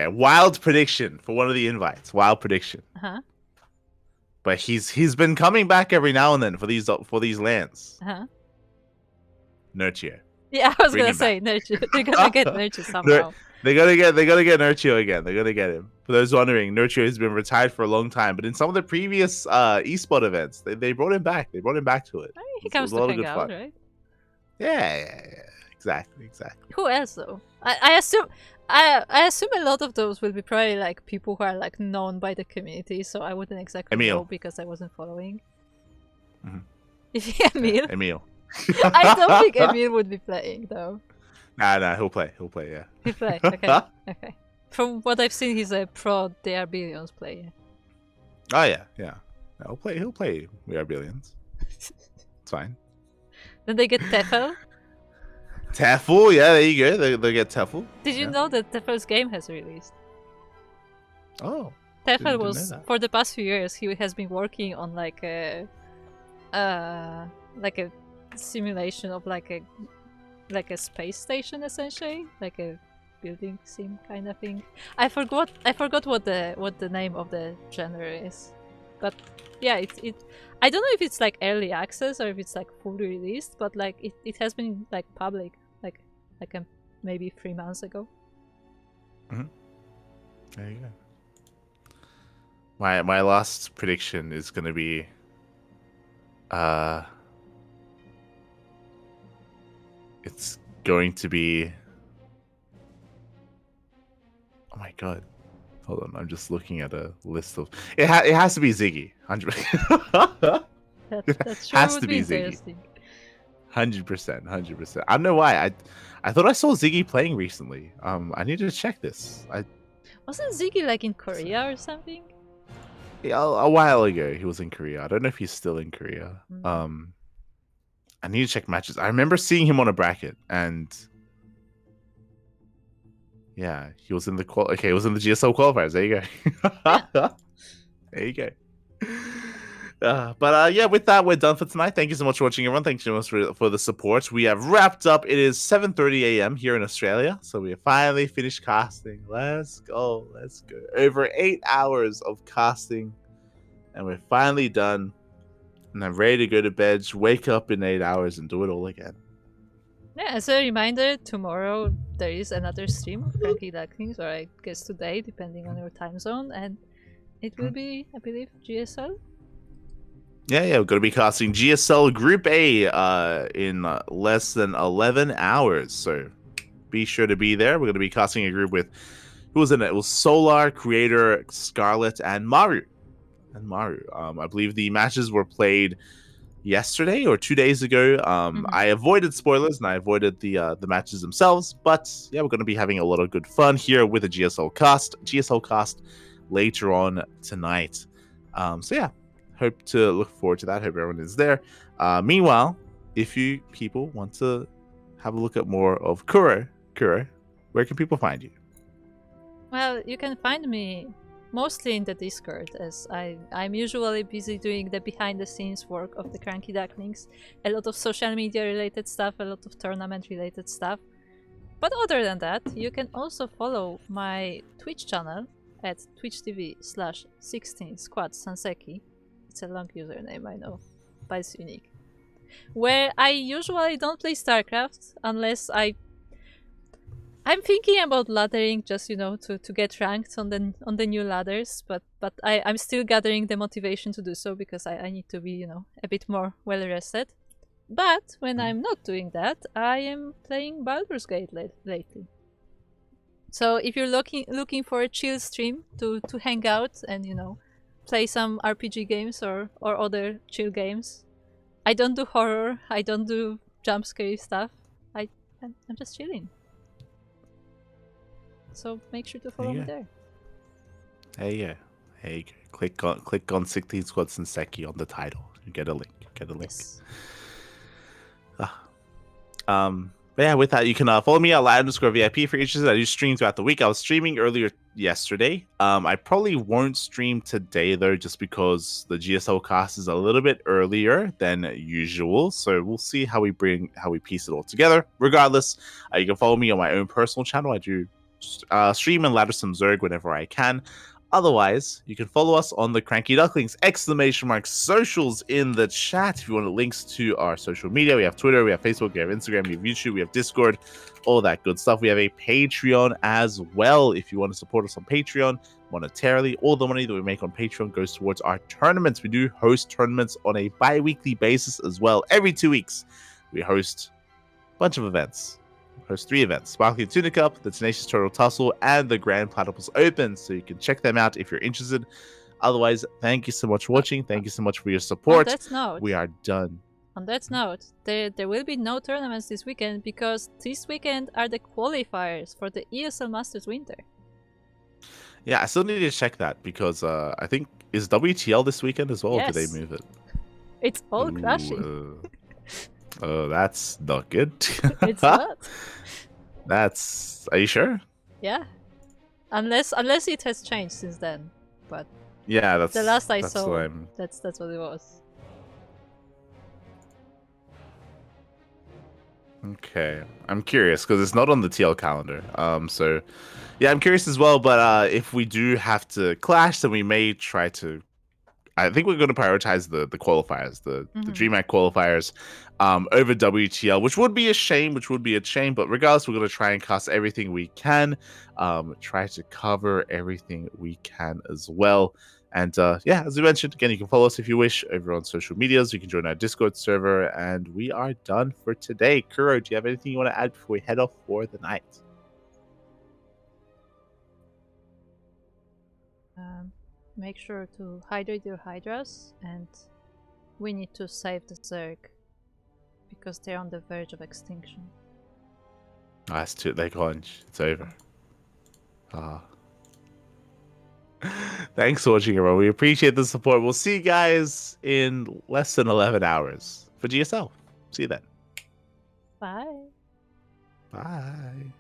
wild prediction for one of the invites. Wild prediction. Uh-huh. But he's been coming back every now and then for these lands. Uh-huh. Nurture. Yeah, I was Bring gonna him say Nurture. They're gonna get Nurture somehow. They gotta get Nurture again. They're gonna get him. For those wondering, Nurture has been retired for a long time, but in some of the previous esports events, they brought him back. They brought him back to it. I mean, he It comes was a to lot of hang good out, fun. right? Yeah. Exactly. Who else though? I assume I assume a lot of those will be probably like people who are like known by the community, so I wouldn't exactly Emil. know because I wasn't following. Mhm. If Emil, Emil. I don't think Emil would be playing though. Nah, he'll play. Yeah. He play, okay. From what I've seen, he's a pro They Are Billions player. Oh yeah. He'll play We Are Billions. It's fine. Then they get Tefel. Tefl, yeah, there you go. They get Tefl. Did you know that Tefel's game has released? Oh. Tefel Didn't was know that. for the past few years. He has been working on like a simulation of like a space station, essentially, like a building sim kind of thing. I forgot what the name of the genre is, but yeah, it I don't know if it's like early access or if it's like fully released, but like it has been like public like maybe 3 months ago. There you go. My last prediction is gonna be it's going to be, oh my god, hold on, I'm just looking at a list of it has to be Ziggy. 100%. That sure Has would to be be Ziggy. interesting. 100%. I don't know why. I thought I saw Ziggy playing recently. I need to check this. Wasn't Ziggy like in Korea or something? Yeah, a while ago he was in Korea. I don't know if he's still in Korea. I need to check matches. I remember seeing him on a bracket, and yeah, he was in the he was in the GSL qualifiers. There you go. There you go. Yeah, with that, we're done for tonight. Thank you so much for watching, everyone. Thank you so much for the support. We have wrapped up. It is 7:30 a.m. here in Australia, so we have finally finished casting. Let's go. Over 8 hours of casting, and we're finally done. And I'm ready to go to bed, wake up in 8 hours, and do it all again. Yeah, as a reminder, tomorrow there is another stream of CranKy Ducklings, or I guess today, depending on your time zone, and it will be, I believe, GSL. Yeah, we're going to be casting GSL Group A in less than 11 hours. So be sure to be there. We're going to be casting a group with, who was in it? It was Solar, Creator, Scarlet, and Maru. I believe the matches were played yesterday or 2 days ago. I avoided spoilers and I avoided the matches themselves, but yeah, we're going to be having a lot of good fun here with a GSL cast later on tonight. So yeah, hope to look forward to that. Hope everyone is there. Meanwhile, if you people want to have a look at more of Kuro, where can people find you? Well, you can find me mostly in the Discord, as I'm usually busy doing the behind-the-scenes work of the CranKy Ducklings. A lot of social media-related stuff, a lot of tournament-related stuff. But other than that, you can also follow my Twitch channel at twitch.tv/16squadsanseki. It's a long username, I know, but it's unique. Where I usually don't play StarCraft unless I'm thinking about laddering, just to get ranked on the new ladders, but I'm still gathering the motivation to do so because I need to be a bit more well rested. But when I'm not doing that, I am playing Baldur's Gate lately. So if you're looking for a chill stream to hang out and play some RPG games or other chill games, I don't do horror, I don't do jump scary stuff. I'm just chilling. So make sure to follow me there. Hey, yeah. Hey, click on 16 Squads and Seki on the title. You get a link. Yes. But yeah, with that, you can follow me at @loud_VIP for interested. I do stream throughout the week. I was streaming earlier yesterday. I probably won't stream today though, just because the GSL cast is a little bit earlier than usual. So we'll see how we piece it all together. Regardless, you can follow me on my own personal channel. I do stream and ladder some Zerg whenever I can. Otherwise, you can follow us on the CranKy Ducklings !socials in the chat if you want links to our social media. We have Twitter, we have Facebook, we have Instagram, we have YouTube, we have Discord, all that good stuff. We have a Patreon as well. If you want to support us on Patreon monetarily, all the money that we make on Patreon goes towards our tournaments. We do host tournaments on a bi-weekly basis as well. Every 2 weeks, we host a bunch of events. Host 3 events: Sparkling Tuna Cup, the Tenacious Turtle Tussle, and the Grand Platypus Open. So you can check them out if you're interested. Otherwise, thank you so much for watching. Thank you so much for your support. We are done. On that note, there will be no tournaments this weekend because this weekend are the qualifiers for the ESL Masters Winter. Yeah, I still need to check that because I think is WTL this weekend as well. Yes. Or did they move it? It's all crashing. Oh, that's not good. It's not. Are you sure? Yeah. Unless it has changed since then. But yeah, the last I saw, what that's what it was. Okay. I'm curious because it's not on the TL calendar. So yeah, I'm curious as well, but if we do have to clash, then we may try to, I think we're going to prioritize the qualifiers, the DreamHack qualifiers, over WTL, which would be a shame. But regardless, we're going to try and cast everything we can, try to cover everything we can as well. And yeah, as we mentioned, again, you can follow us if you wish over on social medias. You can join our Discord server, and we are done for today. Kuro, do you have anything you want to add before we head off for the night? Make sure to hydrate your hydras, and we need to save the Zerg because they're on the verge of extinction. Oh, that's too late, it's over. Thanks for watching, everyone. We appreciate the support. We'll see you guys in less than 11 hours for GSL. See you then. Bye. Bye.